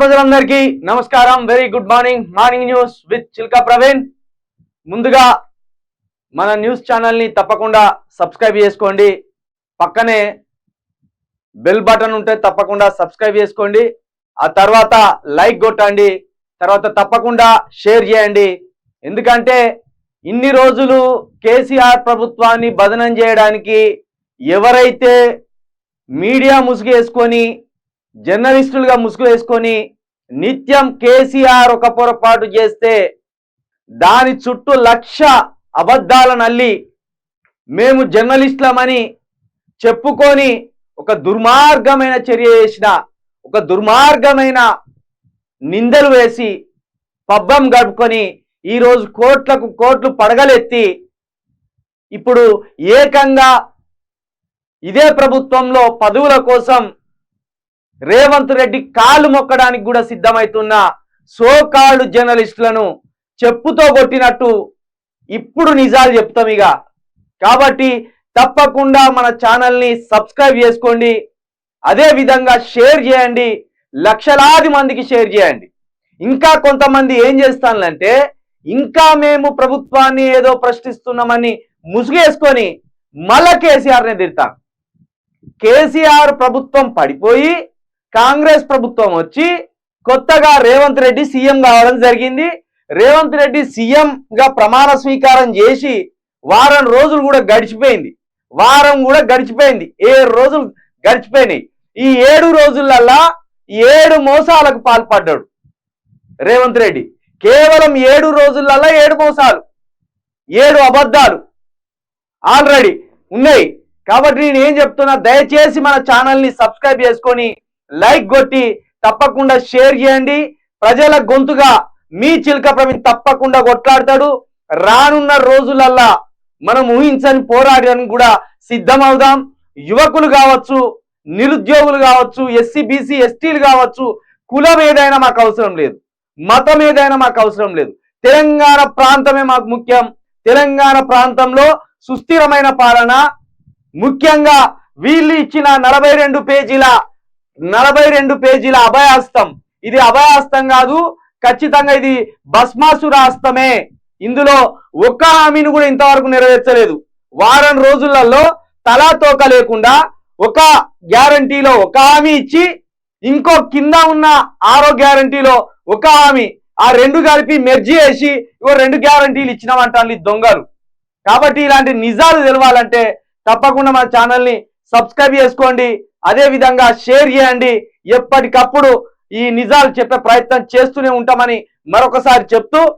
ప్రజలందరికీ నమస్కారం. Very good morning news with Chilka Praveen. ముందుగా మన న్యూస్ ఛానల్ని తప్పకుండా సబ్స్క్రైబ్ చేసుకోండి. పక్కనే బెల్ బటన్ ఉంటే తప్పకుండా సబ్స్క్రైబ్ చేసుకోండి. ఆ తర్వాత లైక్ కొట్టండి. తర్వాత తప్పకుండా షేర్ చేయండి. ఎందుకంటే ఇన్ని రోజులు కేసీఆర్ ప్రభుత్వాన్ని బదనం చేయడానికి ఎవరైతే మీడియా ముసుగు వేసుకొని జర్నలిస్టులుగా ముసుగు వేసుకొని నిత్యం కేసీఆర్ ఒక పొరపాటు చేస్తే దాని చుట్టూ లక్ష అబద్ధాలను అల్లి మేము జర్నలిస్టులమని చెప్పుకొని ఒక దుర్మార్గమైన చర్య చేసిన, ఒక దుర్మార్గమైన నిందలు వేసి పబ్బం గడుపుకొని ఈరోజు కోట్లకు కోట్లు పడగలెత్తి ఇప్పుడు ఏకంగా ఇదే ప్రభుత్వంలో పదవుల కోసం రేవంత్ రెడ్డి కాలు మొక్కడానికి కూడా సిద్ధమవుతున్న సోకాళ్ళు జర్నలిస్టులను చెప్పుతో కొట్టినట్టు ఇప్పుడు నిజాలు చెప్తాం ఇక. కాబట్టి తప్పకుండా మన ఛానల్ని సబ్స్క్రైబ్ చేసుకోండి. అదే విధంగా షేర్ చేయండి, లక్షలాది మందికి షేర్ చేయండి. ఇంకా కొంతమంది ఏం చేస్తానంటే ఇంకా మేము ప్రభుత్వాన్ని ఏదో ప్రశ్నిస్తున్నామని ముసుగేసుకొని మళ్ళా కేసీఆర్ని తిడతాం. కేసీఆర్ ప్రభుత్వం పడిపోయి కాంగ్రెస్ ప్రభుత్వం వచ్చి కొత్తగా రేవంత్ రెడ్డి సీఎం కావడం జరిగింది. రేవంత్ రెడ్డి సీఎంగా ప్రమాణ స్వీకారం చేసి వారం రోజులు కూడా గడిచిపోయింది. 7 రోజులు గడిచిపోయినాయి. ఈ 7 రోజులల్లా 7 మోసాలకు పాల్పడ్డాడు రేవంత్ రెడ్డి. కేవలం 7 రోజులల్లా 7 మోసాలు, 7 అబద్ధాలు ఆల్రెడీ ఉన్నాయి. కాబట్టి నేను ఏం చెప్తున్నా, దయచేసి మన ఛానల్ని సబ్స్క్రైబ్ చేసుకొని లైక్ కొట్టి తప్పకుండా షేర్ చేయండి. ప్రజల గొంతుగా మీ చిల్కా ప్రవీణ్ తప్పకుండా కొట్లాడతాడు. రానున్న రోజులల్లా మనం ఊహించని పోరాడడానికి కూడా సిద్ధమవుదాం. యువకులు కావచ్చు, నిరుద్యోగులు కావచ్చు, ఎస్సీ బీసీ ఎస్టీలు కావచ్చు, కులం ఏదైనా మాకు అవసరం లేదు, మతం ఏదైనా మాకు అవసరం లేదు. తెలంగాణ ప్రాంతమే మాకు ముఖ్యం. తెలంగాణ ప్రాంతంలో సుస్థిరమైన పాలన, ముఖ్యంగా వీళ్ళు ఇచ్చిన 42 పేజీల అభయాస్తం, ఇది అభయాస్తం కాదు, ఖచ్చితంగా ఇది భస్మాసురాస్తమే. ఇందులో ఒక్క హామీని కూడా ఇంతవరకు నెరవేర్చలేదు. వారం రోజులలో తలా తోక లేకుండా ఒక గ్యారంటీలో ఒక హామీ ఇచ్చి ఇంకో కింద ఉన్న 6వ గ్యారంటీలో ఒక హామీ, ఆ 2 కలిపి మెర్జీ చేసి 2 గ్యారంటీలు ఇచ్చినామంటారు దొంగలు. కాబట్టి ఇలాంటి నిజాలు తెలవాలంటే తప్పకుండా మన ఛానల్ని సబ్స్క్రైబ్ చేసుకోండి. అదే విధంగా షేర్ చేయండి. ఎప్పటికప్పుడు ఈ నిజాలు చెప్పే ప్రయత్నం చేస్తూనే ఉంటామని మరొకసారి చెప్తూ